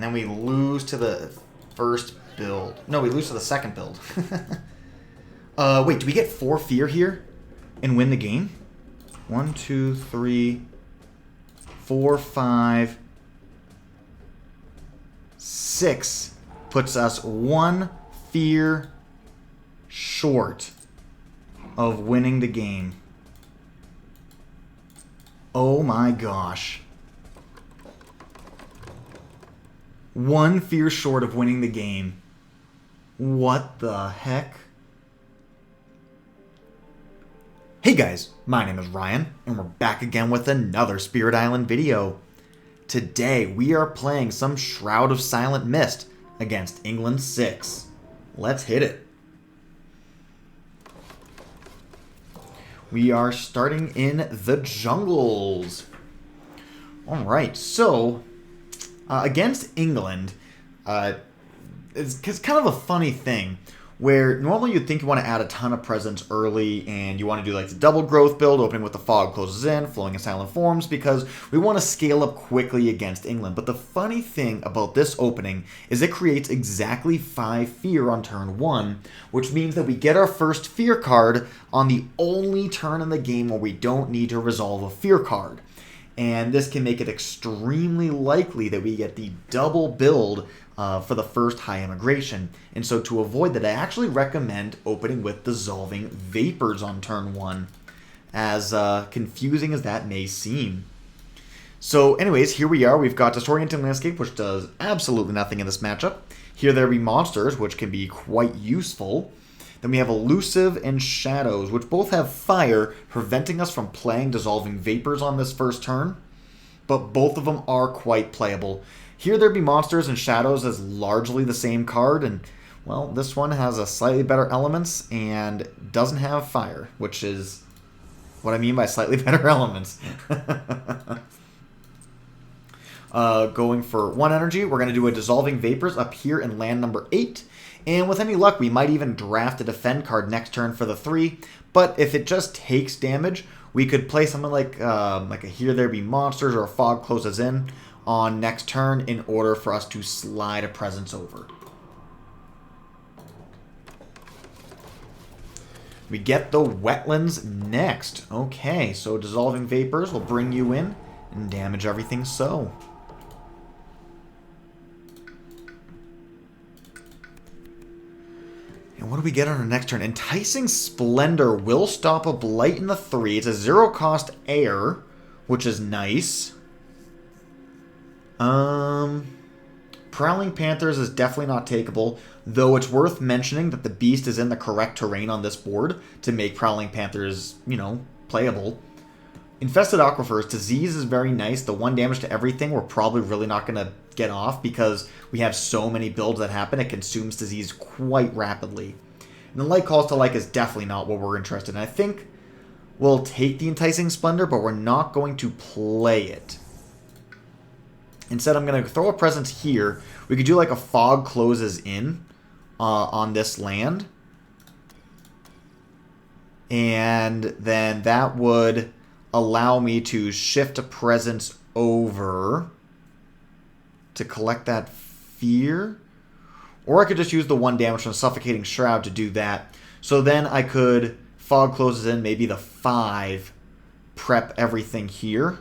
And then we lose to the first build. No, we lose to the second build. Wait, do we get 4 fear here and win the game? 1, 2, 3, 4, 5, 6 puts us 1 fear short of winning the game. Oh my gosh. 1 fear short of winning the game. What the heck? Hey guys, my name is Ryan, and we're back again with another Spirit Island video. Today, we are playing some Shroud of Silent Mist against England 6. Let's hit it. We are starting in the jungles. Alright, so, against England, it's kind of a funny thing, where normally you'd think you want to add a ton of presence early, and you want to do like the double growth build, opening with the fog closes in, flowing in silent forms, because we want to scale up quickly against England. But the funny thing about this opening is it creates exactly 5 fear on turn 1, which means that we get our first fear card on the only turn in the game where we don't need to resolve a fear card. And this can make it extremely likely that we get the double build for the first high immigration. And so to avoid that, I actually recommend opening with Dissolving Vapors on turn 1, as confusing as that may seem. So anyways, here we are. We've got Disorienting Landscape, which does absolutely nothing in this matchup. Here there be Monsters, which can be quite useful. Then we have Elusive and Shadows, which both have fire, preventing us from playing Dissolving Vapors on this first turn. But both of them are quite playable. Here there be Monsters and Shadows as largely the same card, and, well, this one has a slightly better elements and doesn't have fire, which is what I mean by slightly better elements. Going for 1 energy, we're going to do a Dissolving Vapors up here in land number 8, and with any luck, we might even draft a Defend card next turn for the 3, but if it just takes damage, we could play something like a Here There Be Monsters or a Fog Closes In on next turn in order for us to slide a presence over. We get the Wetlands next. Okay, so Dissolving Vapors will bring you in and damage everything so. And what do we get on our next turn? Enticing Splendor will stop a Blight in the 3. It's a 0-cost air, which is nice. Prowling Panthers is definitely not takeable, though it's worth mentioning that the Beast is in the correct terrain on this board to make Prowling Panthers, you know, playable. Infested Aquifers, Disease is very nice. The 1 damage to everything we're probably really not going to get off because we have so many builds that happen, it consumes Disease quite rapidly. And the Light Calls to Like is definitely not what we're interested in. I think we'll take the Enticing Splendor, but we're not going to play it. Instead, I'm going to throw a presence here. We could do like a Fog Closes In on this land. And then that would allow me to shift a presence over to collect that fear. Or I could just use the 1 damage from Suffocating Shroud to do that. So then I could Fog Closes In, maybe the 5, prep everything here.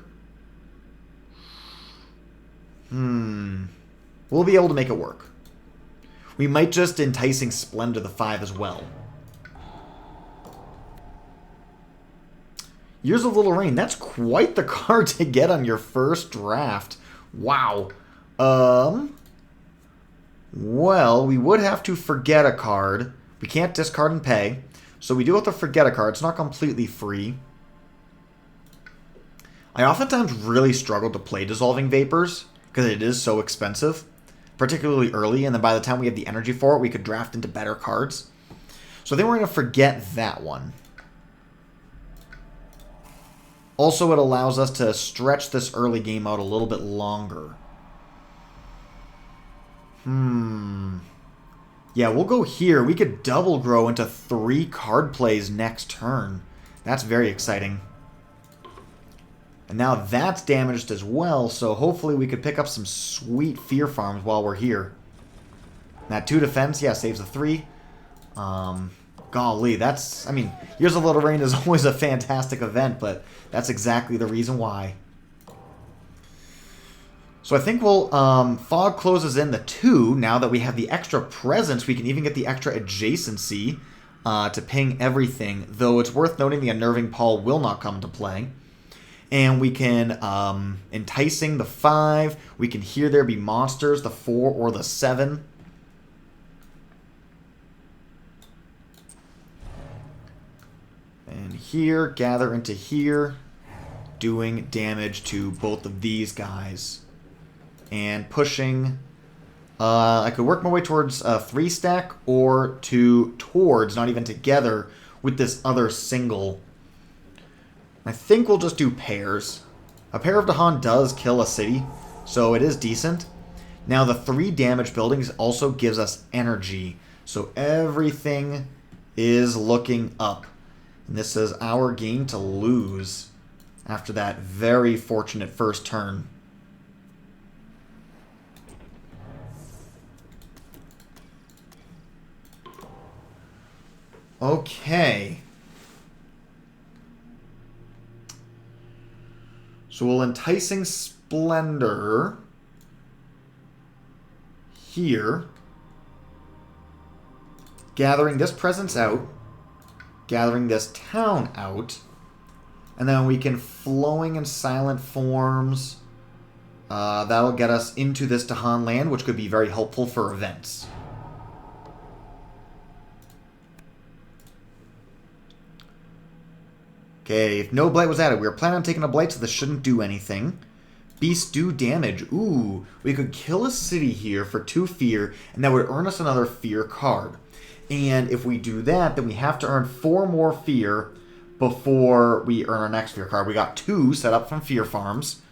We'll be able to make it work. We might just Enticing Splendor the 5 as well. Years of Little Rain. That's quite the card to get on your first draft. Wow. Well, we would have to forget a card. We can't discard and pay. So we do have to forget a card. It's not completely free. I oftentimes really struggle to play Dissolving Vapors because it is so expensive, particularly early, and then by the time we have the energy for it, we could draft into better cards. So I think we're going to forget that one. Also, it allows us to stretch this early game out a little bit longer. Yeah, we'll go here. We could double grow into 3 card plays next turn. That's very exciting. And now that's damaged as well, so hopefully we could pick up some sweet fear farms while we're here. That 2 defense, yeah, saves a 3. Golly, that's... I mean, Years of Little Rain is always a fantastic event, but that's exactly the reason why. So I think we'll... Fog closes in the 2. Now that we have the extra presence, we can even get the extra adjacency to ping everything. Though it's worth noting the Unnerving Pall will not come into play. And we can, Enticing the 5. We can Here There Be Monsters, the 4 or the 7. And here, gather into here, doing damage to both of these guys. And pushing, I could work my way towards a 3 stack or towards, not even together, with this other single. I think we'll just do pairs. A pair of Dahan does kill a city, so it is decent. Now the 3 damage buildings also gives us energy, so everything is looking up. And this is our game to lose after that very fortunate first turn. Okay. So we'll Enticing Splendor here. Gathering this presence out. Gathering this town out. And then we can Flowing in Silent Forms. That'll get us into this Dahan land, which could be very helpful for events. Okay, if no blight was added, we were planning on taking a blight, so this shouldn't do anything. Beasts do damage. Ooh, we could kill a city here for 2 fear, and that would earn us another fear card. And if we do that, then we have to earn 4 more fear before we earn our next fear card. We got 2 set up from fear farms.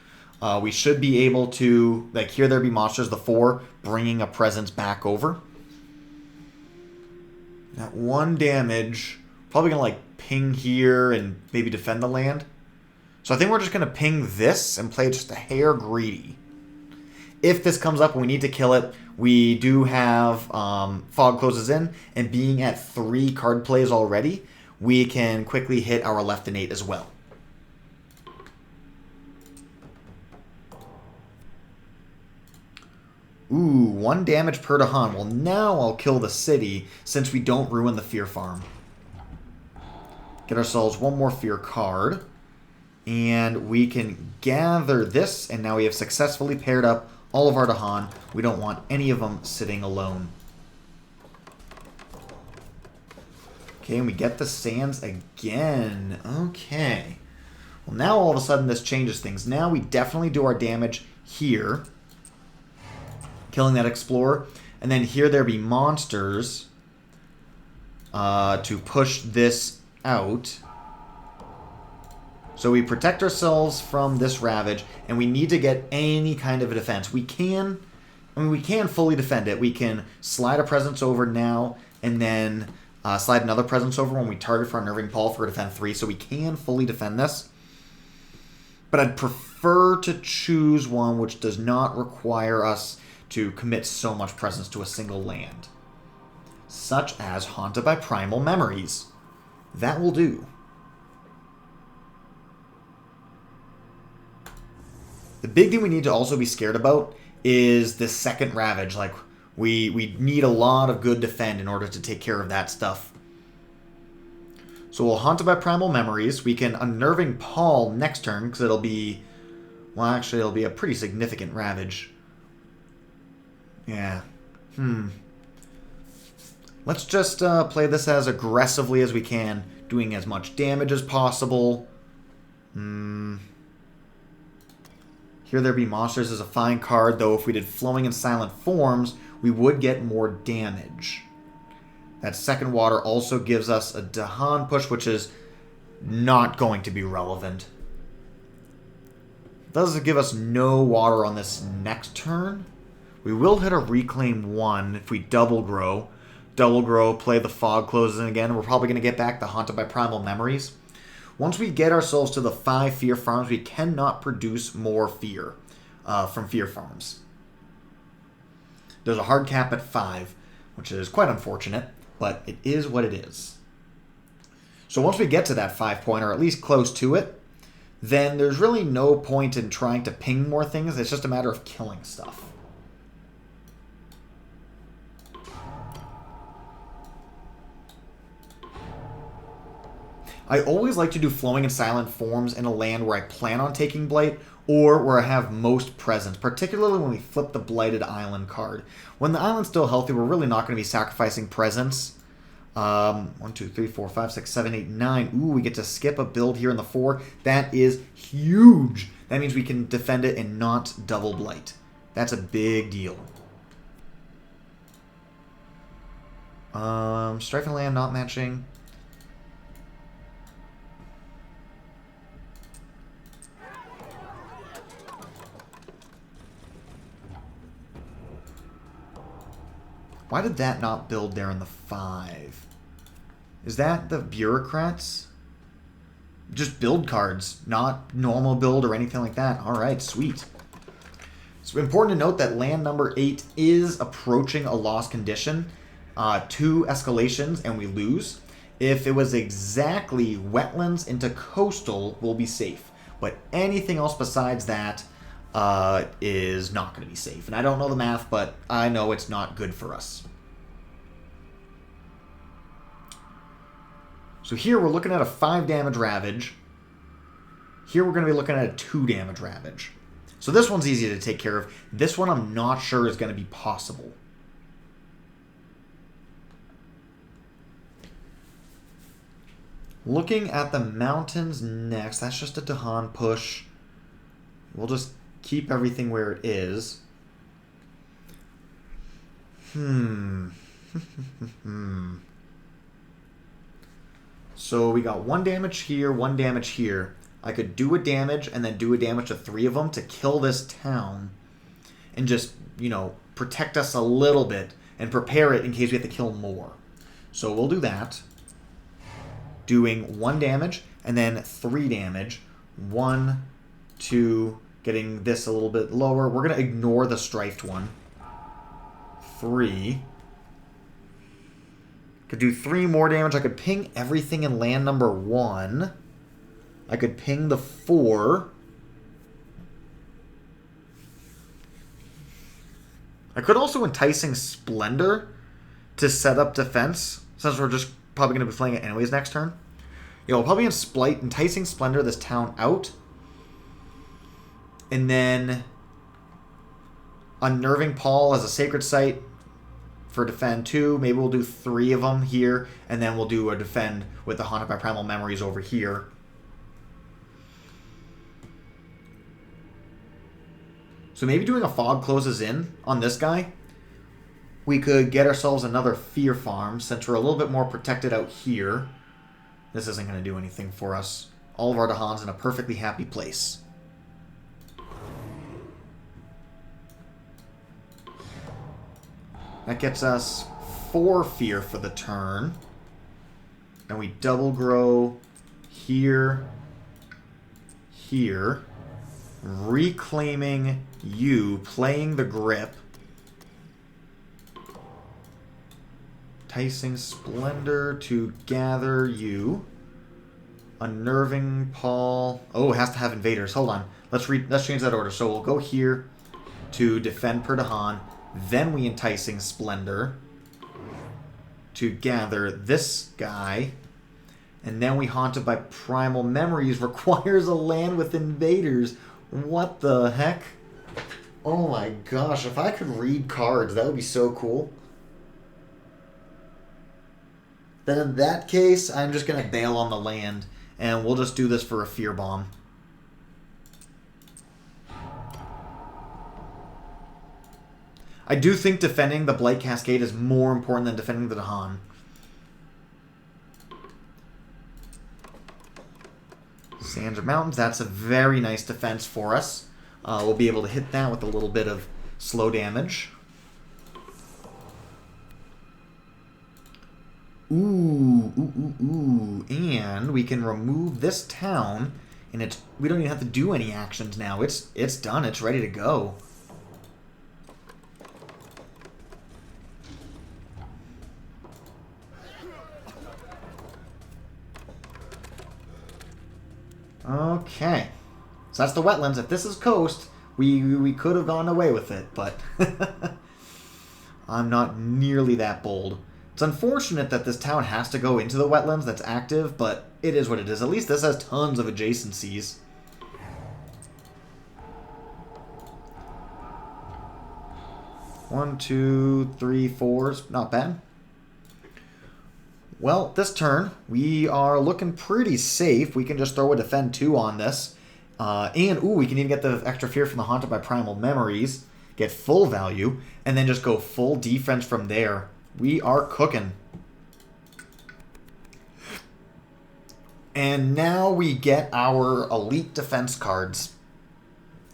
We should be able to, like, Here There Be Monsters, the 4, bringing a presence back over. That 1 damage, probably going to, like, ping here and maybe defend the land. So I think we're just going to ping this and play just a hair greedy. If this comes up and we need to kill it, we do have Fog closes in, and being at 3 card plays already, we can quickly hit our left innate as well. Ooh, 1 damage per Dahan. Well, now I'll kill the city since we don't ruin the fear farm. Get ourselves 1 more fear card. And we can gather this, and now we have successfully paired up all of our Dahan. We don't want any of them sitting alone. Okay, and we get the sands again. Okay. Well, now all of a sudden this changes things. Now we definitely do our damage here. Killing that explorer. And then Here There Be Monsters to push this out. So we protect ourselves from this ravage, and we need to get any kind of a defense. We can fully defend it. We can slide a presence over now, and then slide another presence over when we target for Unnerving Pall for a defend 3, so we can fully defend this. But I'd prefer to choose one which does not require us to commit so much presence to a single land. Such as Haunted by Primal Memories. That will do. The big thing we need to also be scared about is the second Ravage. Like, we need a lot of good defend in order to take care of that stuff. So we'll Haunted by Primal Memories. We can Unnerving Pall next turn, because it'll be... Well, actually, it'll be a pretty significant Ravage. Yeah. Let's just play this as aggressively as we can, doing as much damage as possible. Here There Be Monsters is a fine card, though if we did Flowing in Silent Forms, we would get more damage. That second water also gives us a Dahan push, which is not going to be relevant. Does give us no water on this next turn. We will hit a Reclaim 1 if we double grow. Double grow, play the Fog closes in again. We're probably going to get back the Haunted by Primal Memories. Once we get ourselves to the 5 fear farms, we cannot produce more fear from fear farms. There's a hard cap at 5, which is quite unfortunate, but it is what it is. So once we get to that 5-point, or at least close to it, then there's really no point in trying to ping more things. It's just a matter of killing stuff. I always like to do flowing and silent forms in a land where I plan on taking Blight or where I have most presence, particularly when we flip the Blighted Island card. When the island's still healthy, we're really not going to be sacrificing presence. 1, 2, 3, 4, 5, 6, 7, 8, 9. Ooh, we get to skip a build here in the 4. That is huge. That means we can defend it and not double Blight. That's a big deal. Strife and land not matching. Why did that not build there in the 5? Is that the bureaucrats? Just build cards, not normal build or anything like that. Alright, sweet. It's important to note that land number 8 is approaching a lost condition. 2 escalations and we lose. If it was exactly wetlands into coastal, we'll be safe. But anything else besides that is not going to be safe. And I don't know the math, but I know it's not good for us. So here we're looking at a 5 damage Ravage. Here we're going to be looking at a 2 damage Ravage. So this one's easy to take care of. This one I'm not sure is going to be possible. Looking at the mountains next, that's just a Dahan push. We'll just keep everything where it is. So we got 1 damage here, 1 damage here. I could do a damage and then do a damage to 3 of them to kill this town. And just, you know, protect us a little bit and prepare it in case we have to kill more. So we'll do that. Doing 1 damage and then 3 damage. 1, 2... Getting this a little bit lower. We're going to ignore the strifed one. 3. Could do 3 more damage. I could ping everything in land number 1. I could ping the 4. I could also Enticing Splendor to set up defense, since we're just probably going to be playing it anyways next turn. Yeah, we'll probably Enticing Splendor this town out. And then Unnerving Paul as a Sacred Site for defend 2. Maybe we'll do 3 of them here. And then we'll do a defend with the Haunted by Primal Memories over here. So maybe doing a Fog Closes In on this guy. We could get ourselves another Fear Farm since we're a little bit more protected out here. This isn't going to do anything for us. All of our Dahan's in a perfectly happy place. That gets us 4 fear for the turn. And we double grow here, here. Reclaiming you, playing the grip. Enticing Splendor to gather you. Unnerving Paul. Oh, it has to have invaders. Hold on. Let's change that order. So we'll go here to defend per Dahan. Then we Enticing Splendor to gather this guy. And then we Haunted by Primal Memories requires a land with invaders. What the heck? Oh my gosh, if I could read cards, that would be so cool. Then in that case, I'm just going to bail on the land. And we'll just do this for a Fear Bomb. I do think defending the Blight Cascade is more important than defending the Dahan. Sands of Mountains, that's a very nice defense for us. We'll be able to hit that with a little bit of slow damage. Ooh. And we can remove this town, and we don't even have to do any actions now. It's done. It's ready to go. Okay. So that's the wetlands. If this is coast, we could have gone away with it, but I'm not nearly that bold. It's unfortunate that this town has to go into the wetlands that's active, but it is what it is. At least this has tons of adjacencies. One, two, three, fours. Not bad. Well, this turn, we are looking pretty safe. We can just throw a Defend 2 on this. We can even get the extra Fear from the Haunted by Primal Memories. Get full value. And then just go full defense from there. We are cooking. And now we get our elite defense cards.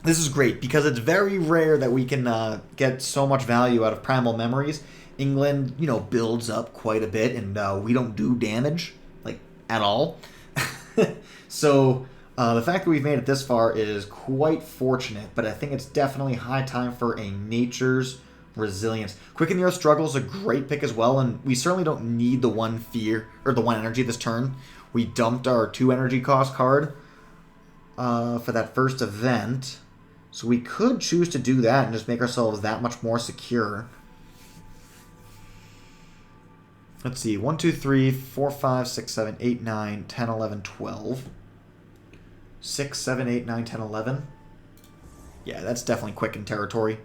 This is great because it's very rare that we can get so much value out of Primal Memories. England, builds up quite a bit, and we don't do damage, like, at all. So, the fact that we've made it this far is quite fortunate, but I think it's definitely high time for a Nature's Resilience. Quicken the Earth Struggle is a great pick as well, and we certainly don't need the one fear, or the one energy this turn. We dumped our 2 energy cost card for that first event, so we could choose to do that and just make ourselves that much more secure. Let's see, 1, 2, 3, 4, 5, 6, 7, 8, 9, 10, 11, 12. 6, 7, 8, 9, 10, 11. Yeah, that's definitely quicken territory.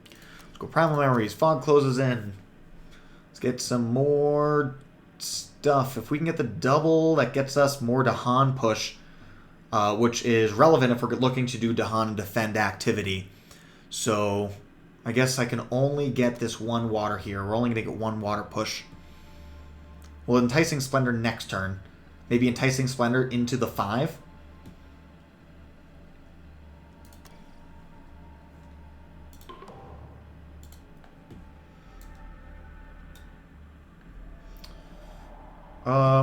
Let's go Primal Memories. Fog closes in. Let's get some more stuff. If we can get the double, that gets us more Dahan push, which is relevant if we're looking to do Dahan defend activity. So I guess I can only get this 1 water here. We're only going to get 1 water push. Well, Enticing Splendor next turn. Maybe Enticing Splendor into the 5.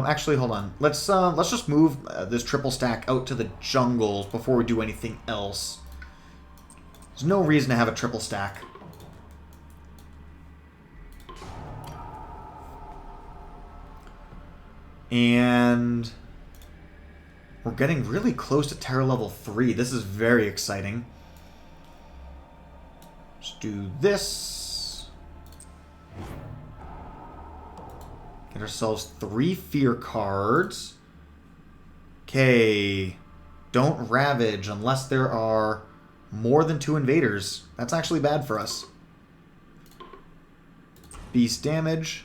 Actually, hold on. Let's just move this triple stack out to the jungles before we do anything else. There's no reason to have a triple stack. And we're getting really close to Terror level 3. This is very exciting. Let's do this. Get ourselves 3 fear cards. Okay. Don't Ravage unless there are more than 2 invaders. That's actually bad for us. Beast damage.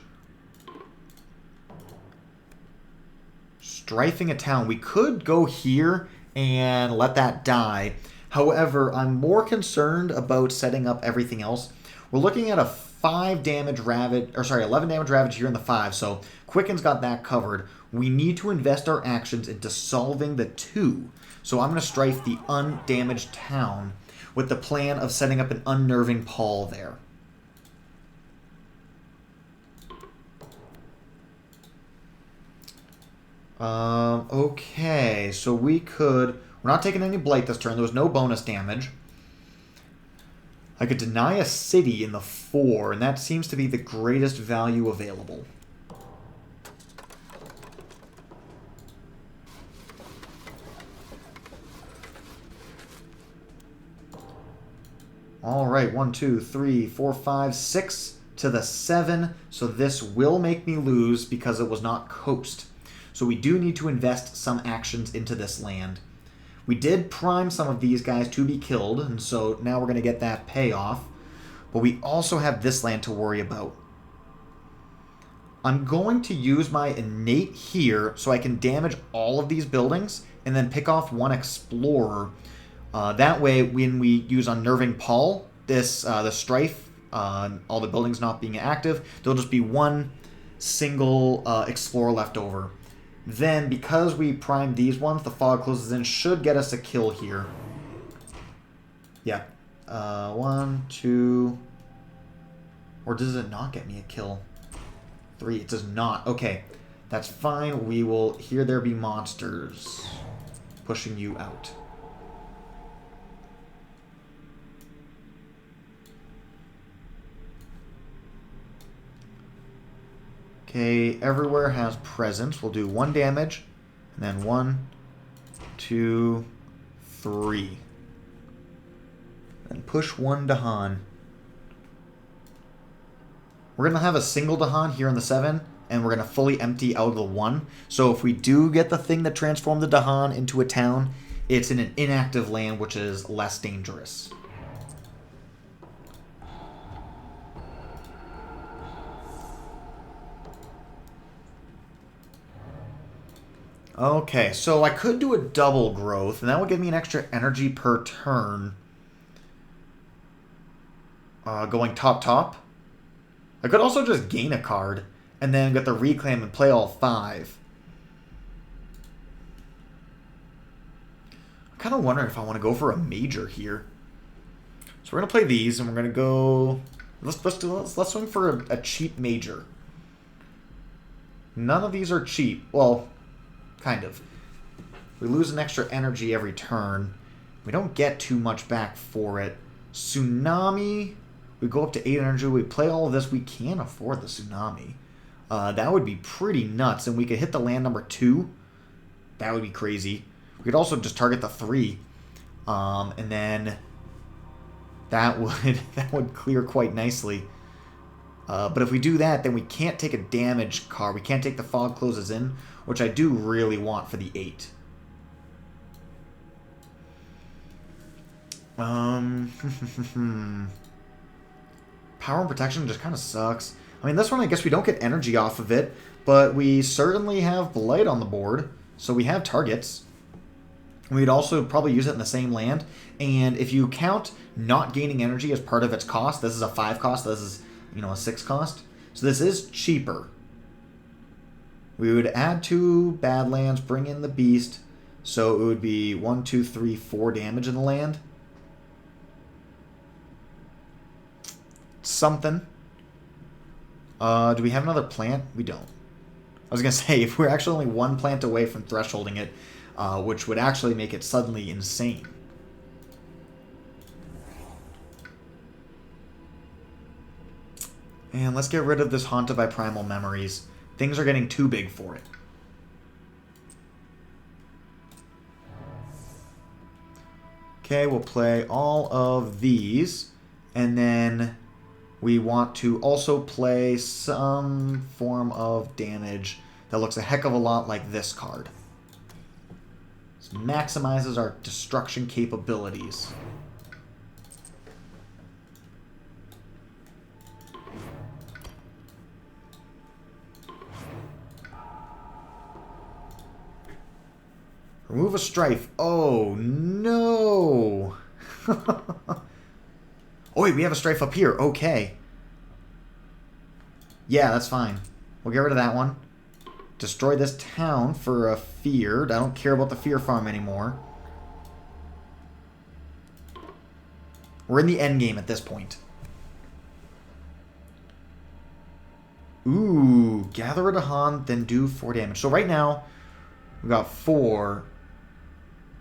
Strifing a town. We could go here and let that die. However, I'm more concerned about setting up everything else. We're looking at a 11 damage ravage here in the 5, so Quicken's got that covered. We need to invest our actions into solving the 2. So I'm going to strife the undamaged town with the plan of setting up an unnerving pall there. Okay, so we're not taking any blight this turn. There was no bonus damage. I could deny a city in the 4, and that seems to be the greatest value available. Alright, 1, 2, 3, 4, 5, 6 to the 7. So this will make me lose because it was not coast. So we do need to invest some actions into this land. We did prime some of these guys to be killed, and so now we're going to get that payoff. But we also have this land to worry about. I'm going to use my innate here so I can damage all of these buildings and then pick off 1 explorer. That way, when we use Unnerving Pall, the strife, all the buildings not being active, there'll just be 1 single explorer left over. Then, because we primed these ones, the fog closes in, should get us a kill here. Yeah. 1, 2... Or does it not get me a kill? 3. It does not. Okay. That's fine. We will... Here there be monsters. Pushing you out. Okay, everywhere has presence. We'll do 1 damage. And then 1, 2, 3. And push 1 Dahan. We're going to have a single Dahan here in the 7. And we're going to fully empty out the 1. So if we do get the thing that transformed the Dahan into a town, it's in an inactive land, which is less dangerous. Okay, so I could do a double growth, and that would give me an extra energy per turn. Going top. I could also just gain a card, and then get the reclaim and play all 5. I'm kind of wondering if I want to go for a major here. So we're going to play these, and we're going to go... Let's swing for a cheap major. None of these are cheap. Well... Kind of. We lose an extra energy every turn. We don't get too much back for it. Tsunami. We go up to 8 energy. We play all of this. We can afford the Tsunami. That would be pretty nuts. And we could hit the land number 2. That would be crazy. We could also just target the 3. And then that would clear quite nicely. But if we do that, then we can't take a damage card. We can't take the Fog Closes In, which I do really want for the 8. Power and Protection just kind of sucks. I mean, this one, I guess we don't get energy off of it, but we certainly have Blight on the board, so we have targets. We'd also probably use it in the same land, and if you count not gaining energy as part of its cost, this is a 5 cost, this is, a 6 cost, so this is cheaper. We would add 2 Badlands, bring in the Beast, so it would be 1, 2, 3, 4 damage in the land. Something. Do we have another plant? We don't. I was going to say, if we're actually only 1 plant away from thresholding it, which would actually make it suddenly insane. And let's get rid of this Haunted by Primal Memories. Things are getting too big for it. Okay, we'll play all of these. And then we want to also play some form of damage that looks a heck of a lot like this card. This maximizes our destruction capabilities. Remove a strife. Oh, no. Oh, wait, we have a strife up here. Okay. Yeah, that's fine. We'll get rid of that one. Destroy this town for a feared. I don't care about the fear farm anymore. We're in the end game at this point. Ooh, gather a Dahan, then do 4 damage. So right now, we got 4.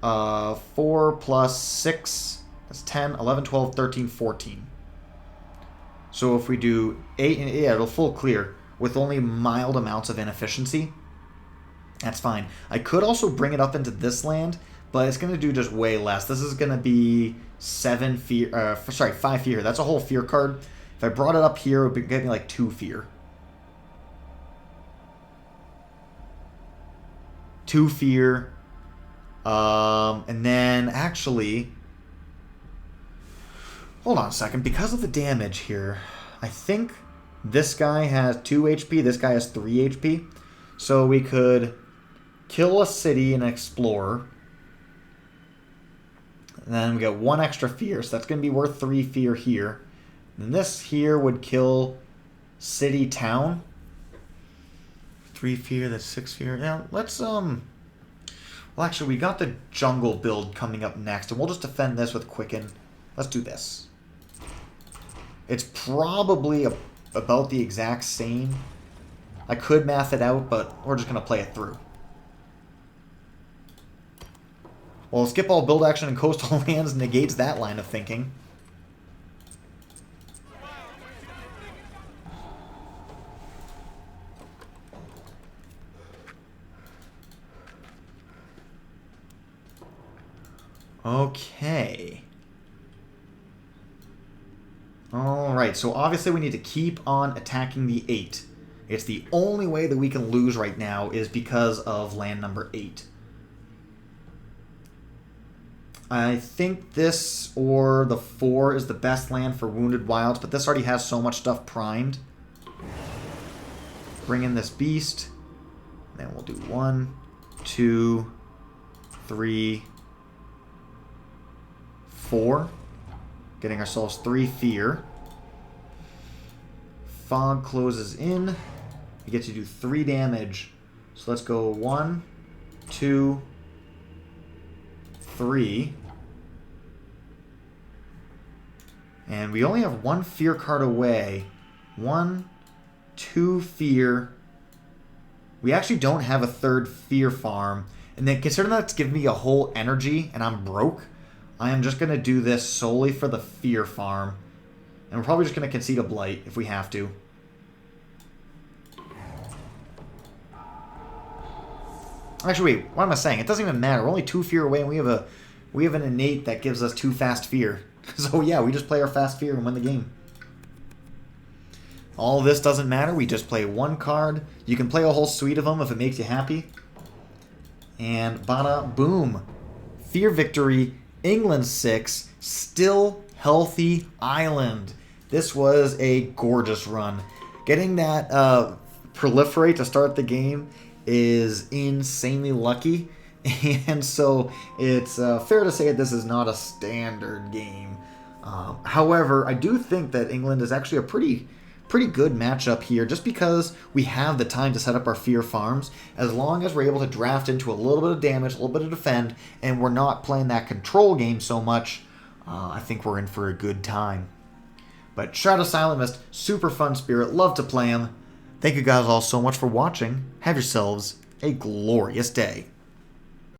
4 plus 6, that's 10, 11, 12, 13, 14. So if we do 8, yeah, it'll full clear with only mild amounts of inefficiency. That's fine. I could also bring it up into this land, but it's going to do just way less. This is going to be 5 fear. That's a whole fear card. If I brought it up here, it would get me like 2 fear. 2 fear. And then actually, hold on a second. Because of the damage here, I think this guy has 2 HP. This guy has 3 HP. So we could kill a city and explore. And then we get 1 extra fear. So that's going to be worth 3 fear here. And this here would kill city town. 3 fear, that's 6 fear. Yeah, let's, well, actually, we got the jungle build coming up next, and we'll just defend this with Quicken. Let's do this. It's probably about the exact same I could math it out, but we're just going to play it through. Well, skip all build action and coastal lands negates that line of thinking. Okay. Alright, so obviously we need to keep on attacking the 8. It's the only way that we can lose right now is because of land number 8. I think this or the 4 is the best land for Wounded Wilds, but this already has so much stuff primed. Bring in this beast. Then we'll do 1, 2, 3, 4. Getting ourselves 3 fear. Fog closes in. We get to do 3 damage. So let's go 1, 2, 3. And we only have 1 fear card away. 1, 2 fear. We actually don't have a 3rd fear farm. And then considering that's giving me a whole energy and I'm broke, I am just going to do this solely for the fear farm. And we're probably just going to concede a blight if we have to. Actually, wait, what am I saying? It doesn't even matter. We're only 2 fear away, and we have an innate that gives us 2 fast fear. So yeah, we just play our fast fear and win the game. All of this doesn't matter. We just play 1 card. You can play a whole suite of them if it makes you happy. And bada boom. Fear victory. England 6. Still healthy island. This was a gorgeous run. Getting that proliferate to start the game is insanely lucky, and so it's fair to say that this is not a standard game. However, I do think that England is actually a pretty good matchup here, just because we have the time to set up our fear farms. As long as we're able to draft into a little bit of damage, a little bit of defend, and we're not playing that control game so much, I think we're in for a good time. But Shroud of Silent Mist, super fun spirit, love to play him. Thank you guys all so much for watching. Have yourselves a glorious day.